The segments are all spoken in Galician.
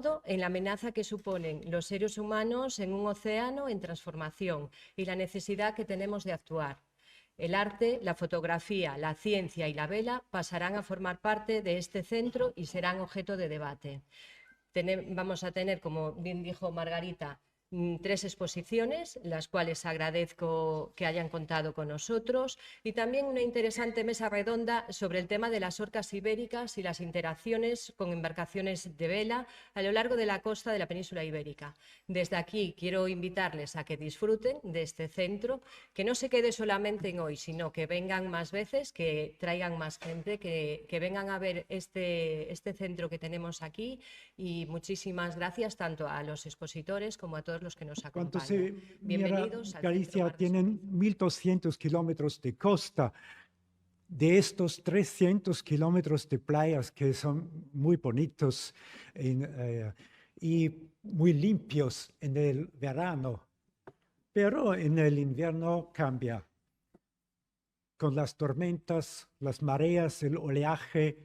todo en la amenaza que suponen los seres humanos en un océano en transformación y la necesidad que tenemos de actuar. El arte, la fotografía, la ciencia y la vela pasarán a formar parte de este centro y serán objeto de debate. Vamos a tener, como bien dijo Margarita, 3 exposiciones, las cuales agradezco que hayan contado con nosotros, y también una interesante mesa redonda sobre el tema de las orcas ibéricas y las interacciones con embarcaciones de vela a lo largo de la costa de la península ibérica. Desde aquí quiero invitarles a que disfruten de este centro, que no se quede solamente en hoy, sino que vengan más veces, que traigan más gente, que vengan a ver este centro que tenemos aquí, y muchísimas gracias tanto a los expositores como a todos los que nos Cuando acompañan. se mira, Bienvenidos al Galicia Centro tienen 1.200 kilómetros de costa. De estos 300 kilómetros de playas que son muy bonitos y muy limpios en el verano, pero en el invierno cambia. Con las tormentas, las mareas, el oleaje,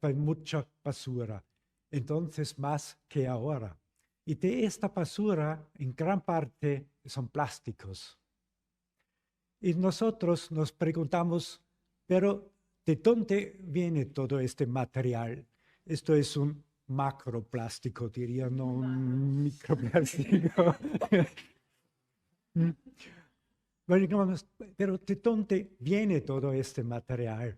hay mucha basura. Entonces, más que ahora. Y de esta basura, en gran parte, son plásticos. Y nosotros nos preguntamos, pero ¿de dónde viene todo este material? Esto es un macroplástico, diría, no un microplástico. Bueno, pero ¿de dónde viene todo este material?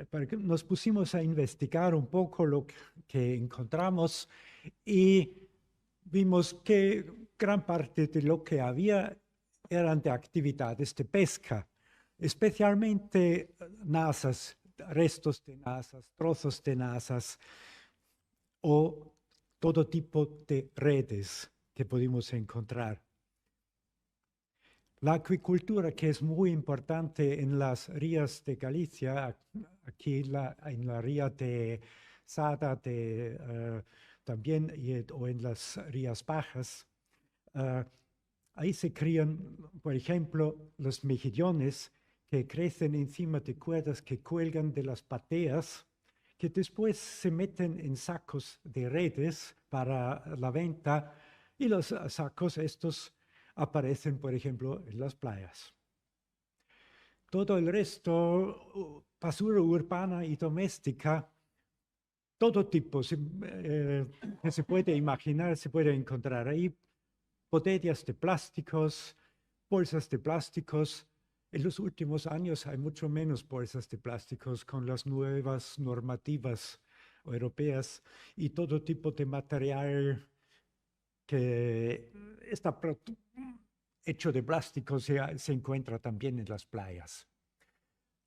Porque nos pusimos a investigar un poco lo que encontramos y vimos que gran parte de lo que había eran de actividades de pesca, especialmente nazas, restos de nazas, trozos de nazas o todo tipo de redes que pudimos encontrar. La acuicultura, que es muy importante en las rías de Galicia, aquí en la ría de Sada también o en las rías bajas, ahí se crían, por ejemplo, los mejillones que crecen encima de cuerdas que cuelgan de las pateas, que después se meten en sacos de redes para la venta, y los sacos estos aparecen, por ejemplo, en las playas. Todo el resto, basura urbana y doméstica, todo tipo que se puede imaginar, se puede encontrar ahí. Botellas de plásticos, bolsas de plásticos. En los últimos años hay mucho menos bolsas de plásticos con las nuevas normativas europeas y todo tipo de material que está hecho de plástico se encuentra también en las playas.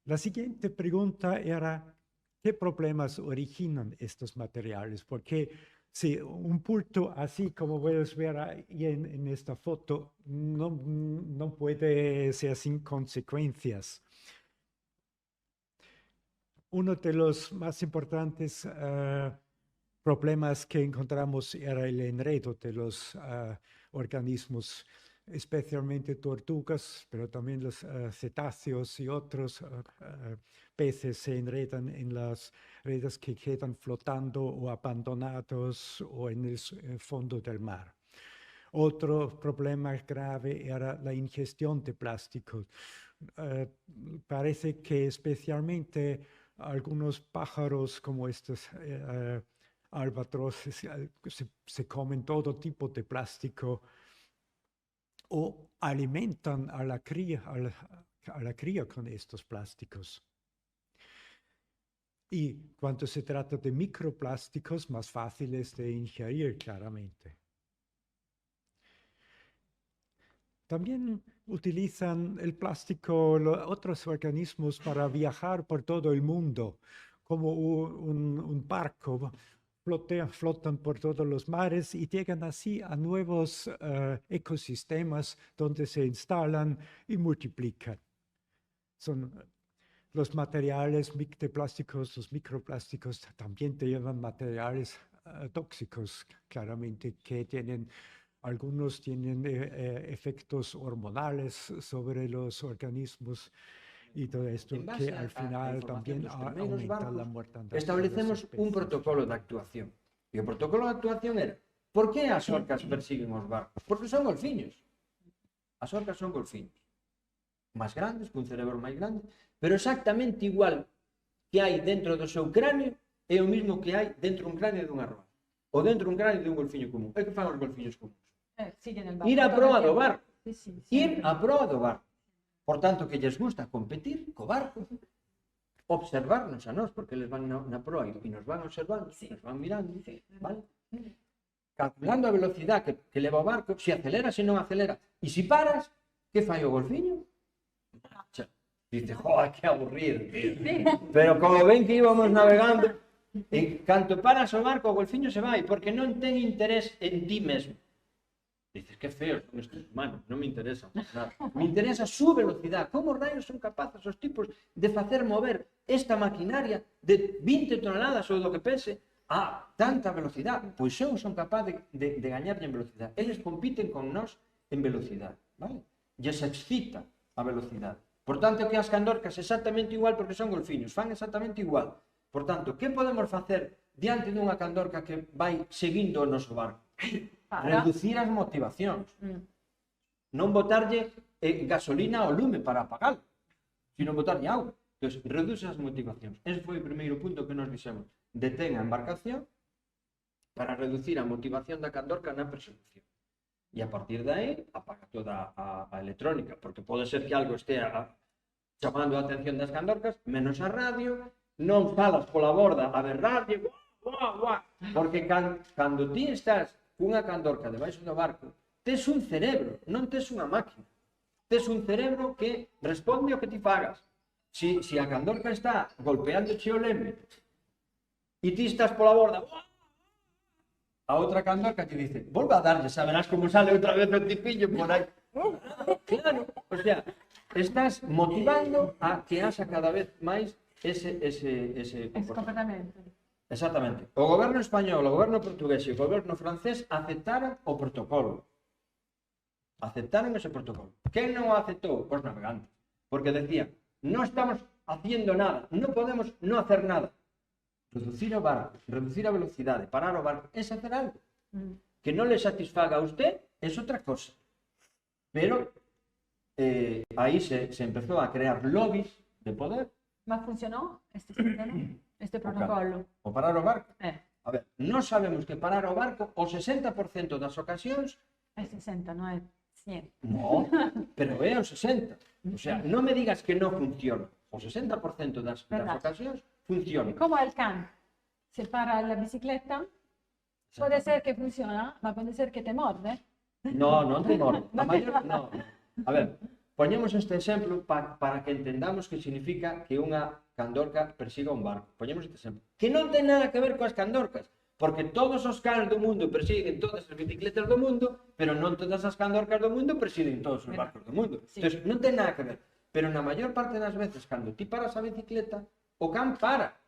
La siguiente pregunta era, ¿qué problemas originan estos materiales? Porque si un bulto así como puedes ver ahí en esta foto no puede ser sin consecuencias. Uno de los más importantes problemas que encontramos era el enredo de los organismos, especialmente tortugas, pero también los cetáceos y otros peces se enredan en las redes que quedan flotando o abandonados o en el fondo del mar. Otro problema grave era la ingestión de plásticos. Parece que especialmente algunos pájaros como estos albatroces se comen todo tipo de plástico o alimentan a la cría con estos plásticos. Y cuando se trata de microplásticos, más fáciles de ingerir claramente. También utilizan el plástico otros organismos para viajar por todo el mundo, como un barco. Flotan por todos los mares y llegan así a nuevos ecosistemas donde se instalan y multiplican. Son los materiales de plásticos, los microplásticos, también te llevan materiales tóxicos, claramente, que tienen... Algunos tienen efectos hormonales sobre los organismos y todo esto que al final también aumenta la mortandad. Establecemos un protocolo de actuación. E o protocolo de actuación era: por que as orcas persiguen os barcos? Porque son golfiños. As orcas son golfiños. Máis grandes, cun cerebro máis grande, pero exactamente igual que hai dentro do seu cráneo é o mismo que hai dentro dun cráneo dunha roa. Ou dentro dun cráneo dun golfiño común. É que fan os golfiños comuns. Ir a proa do barco. Ir a proa do barco. Por tanto, que lles gusta competir co barco, observarnos a nós, porque eles van na proa e nos van observando, nos van mirando, vale? Calculando a velocidade que leva o barco, se acelera, se non acelera. E se paras, que fai o golfiño? Dice, joder, que aburrido. Pero como ven que íbamos navegando, en canto paras o barco, o golfiño se vai, porque non ten interés en ti mesmo. Dices, que feos son estes humanos, non me interesan nada. Me interesa su velocidade. Como rayos son capaces os tipos de facer mover esta maquinaria de 20 toneladas ou do que pese a tanta velocidade? Pois eu son capaz de gañarlle en velocidade. Eles compiten con nós en velocidade, vale? E se excita a velocidade. Por tanto, que as candorcas exactamente igual, porque son golfiños, fan exactamente igual. Por tanto, que podemos facer diante dunha candorca que vai seguindo o noso barco? Reducir as motivacións. Non botarlle gasolina ao lume para apagalo, sino botarlle auga. Entón, reduce as motivacións. Ese foi o primeiro punto que nos dixemos. Detén a embarcación para reducir a motivación da candorca na persecución. E a partir de aí, apaga toda a electrónica, porque pode ser que algo estea chamando a atención das candorcas, menos a radio, non falas pola borda a berrarlle, porque cando ti estás cunha candorca debaixo do barco, tes un cerebro, non tes unha máquina. Tes un cerebro que responde ao que ti fagas. Si a candorca está golpeando o leme e ti estás pola borda, a outra candorca te dice, volve a darlle, saberás como sale outra vez o tipillo por aí. Claro, o sea, estás motivando a que haxa cada vez máis ese comportamento. Exactamente. O goberno español, o goberno portugués e o goberno francés aceptaron o protocolo. Aceptaron ese protocolo. Quen non o aceptou? Os navegantes. Porque decían, non estamos haciendo nada, non podemos non hacer nada. Reducir o barco, reducir a velocidade, parar o barco, es hacer algo. Que non le satisfaga a usted, es outra cosa. Pero aí se empezou a crear lobbies de poder. ¿Mas funcionó este sistema, este protocolo? O parar o barco. A ver, non sabemos que parar o barco o 60% das ocasións. É 60, non é 100. No, pero é o 60. O sea, non me digas que non funciona. O 60% das ocasións funciona. Como el can. Se para la bicicleta, puede ser que funciona, ma puede ser que te morde. No, non te morde. A maior, no. A ver, poñemos este exemplo para que entendamos que significa que unha candorca persiga un barco. Poñemos este exemplo. Que non ten nada que ver coas candorcas, porque todos os cans do mundo persiguen todas as bicicletas do mundo, pero non todas as candorcas do mundo persiguen todos os barcos do mundo. Entón, non ten nada que ver. Pero na maior parte das veces, cando ti paras a bicicleta, o can para.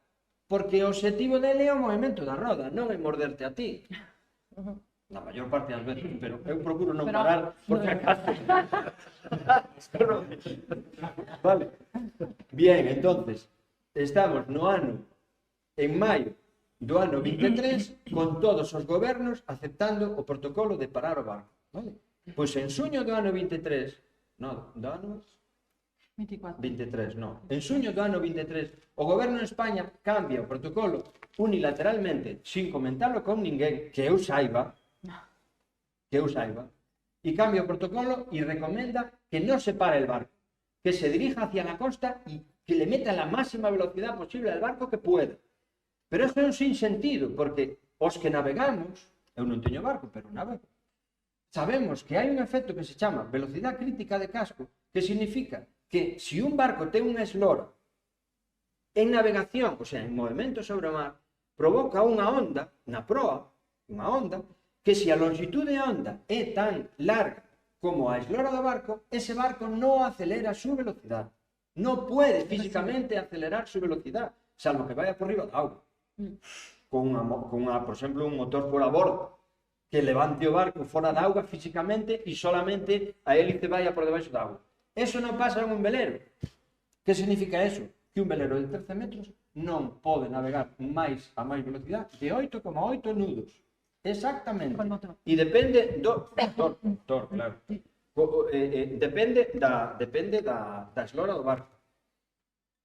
Porque o objetivo dele é o movimento da roda, non é morderte a ti. Na maior parte das veces, pero eu procuro non parar, porque acaso... Vale. Bien, entonces, estamos no ano, en maio do ano 23, con todos os gobernos aceptando o protocolo de parar o barco. Vale? Pois en suño do ano 23, no, do ano... 23, no. En suño do ano 23, o goberno de España cambia o protocolo unilateralmente, sin comentarlo con ninguén, que eu saiba, e cambia o protocolo e recomenda que non se pare el barco, que se dirija hacia la costa y que le meta la máxima velocidad posible al barco que pueda. Pero eso é un sinsentido, porque os que navegamos, eu non teño barco, pero navego, sabemos que hai un efecto que se chama velocidade crítica de casco, que significa que se un barco ten unha eslora en navegación, o sea, en movimento sobre o mar, provoca unha onda na proa, unha onda, que se a longitude de onda é tan larga como a eslora do barco, ese barco non acelera su velocidade. Non puede físicamente acelerar su velocidade, salvo que vaya por riba da auga. Con, por exemplo, un motor por a bordo, que levante o barco fora da auga físicamente e solamente a hélice vaya por debaixo da auga. Eso non pasa en un velero. Que significa eso? que un velero de 13 metros non pode navegar máis a máis velocidade de 8,8 nudos. Exactamente. Col motor. E depende do motor, claro. Depende da eslora do barco.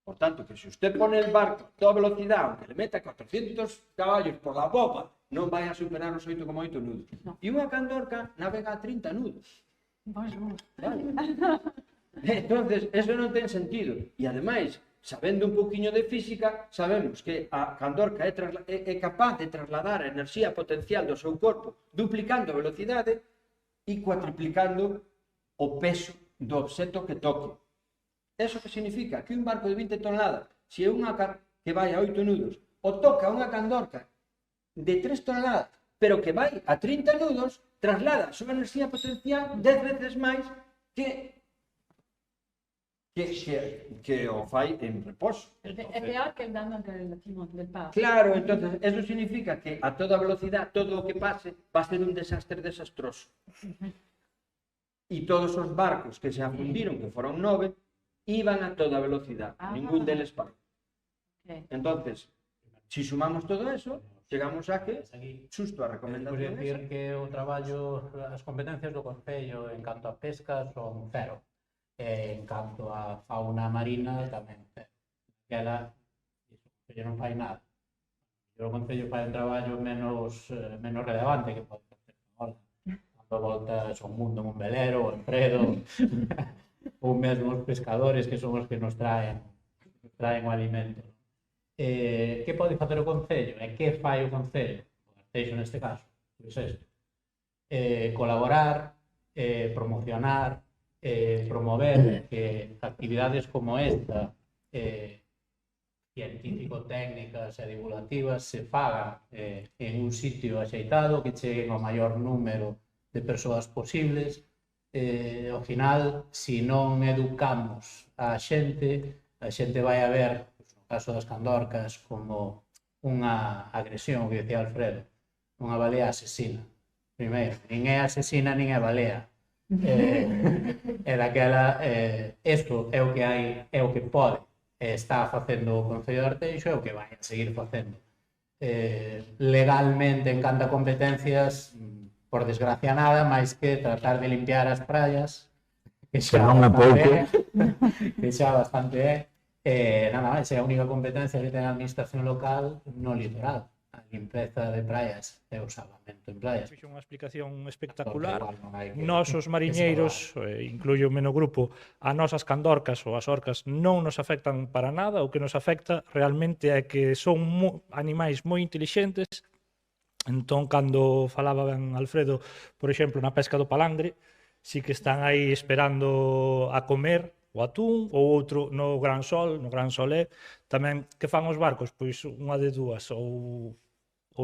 Por tanto, que se usted pone el barco a toda velocidade, aunque le meta 400 caballos por la popa, non vai a superar os 8,8 nudos. No. E unha candorca navega a 30 nudos. Bueno. Vale. Entonces, eso non ten sentido. E ademais, sabendo un pouquiño de física, sabemos que a candorca é capaz de trasladar a enerxía potencial do seu corpo duplicando a velocidade e cuatriplicando o peso do obxecto que toque. Eso que significa que un barco de 20 toneladas, se é unha que vai a 8 nudos, o toca unha candorca de 3 toneladas, pero que vai a 30 nudos, traslada a súa enerxía potencial 10 veces máis que o fai en reposo. Es peor que el dando del timón, del pavo. Claro, entonces, eso significa que a toda velocidade, todo o que pase, va a ser un desastre desastroso. E todos os barcos que se afundiron, que foron 9, iban a toda velocidade, ningún deles parou. Okay. Entonces, si sumamos todo eso, chegamos a que, xusto a recomendación decir que o traballo, as competencias do Concello en canto a pesca son cero. En canto a fauna marina tamén cero. Aquela, o Concello non fai nada. O Concello fai un traballo menos relevante que pode facer agora. Cando voltas ao mundo en un velero, en Fredo, ou mesmo os pescadores que son os que nos traen o alimento. Que pode facer o Concello? E que fai o Concello? O Concello neste caso, pois isto. Colaborar, promocionar, promover que actividades como esta, científico-técnicas e divulgativas, se fagan en un sitio axeitado, que cheguen ao maior número de persoas posibles. Ao final, se non educamos a xente vai a ver, no caso das candorcas, como unha agresión, que decía Alfredo, unha balea asesina. Primeiro, nin é asesina nin é balea. E daquela, isto é o que hai, é o que pode, está facendo o Concello de Arteixo, é o que vai a seguir facendo. Legalmente, en canto a competencias, por desgracia nada, máis que tratar de limpiar as praias, que xa bastante é. Nada máis, é a única competencia que ten a administración local no litoral, a limpeza de praias e o salvamento en praias. Fixo unha explicación espectacular. Nós, os mariñeiros, incluyo o meu grupo, a nosas candorcas ou as orcas non nos afectan para nada. O que nos afecta realmente é que son animais moi intelixentes. Entón, cando falaba ben Alfredo, por exemplo, na pesca do palangre, si que están aí esperando a comer o atún, ou outro no gran sol é. Tamén, que fan os barcos? Pois unha de dúas, ou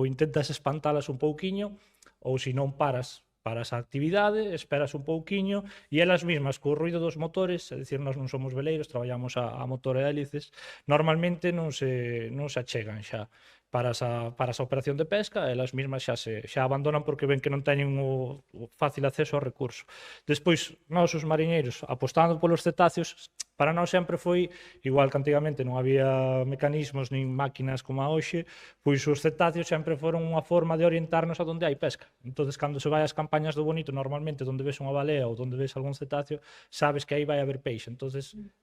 intentas espantalas un pouquiño, ou se non paras a actividade, esperas un pouquiño, e elas mesmas, co ruido dos motores, é dicir, nós non somos veleiros, traballamos a motor e hélices, normalmente non se achegan xa para esa operación de pesca, elas mesmas xa abandonan porque ven que non teñen o fácil acceso ao recurso. Despois, nós os mariñeiros, apostando polos cetáceos, para nós sempre foi, igual que antigamente non había mecanismos nin máquinas como a hoxe, pois os cetáceos sempre foron unha forma de orientarnos a onde hai pesca. Entón, cando se vai ás campañas do Bonito, normalmente onde ves unha balea ou onde ves algún cetáceo, sabes que aí vai haber peixe. Entón,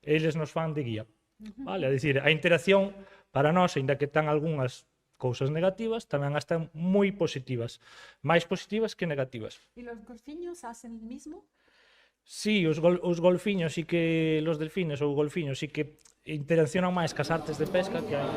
eles nos fan de guía. Vale? É dicir, a interacción para nós, ainda que ten algunhas cousas negativas, tamén as ten moi positivas, máis positivas que negativas. ¿Y los golfiños hacen lo mismo? Sí, os golfiños sí que, los delfines ou golfiños sí que interaccionan máis cas artes de pesca que hai.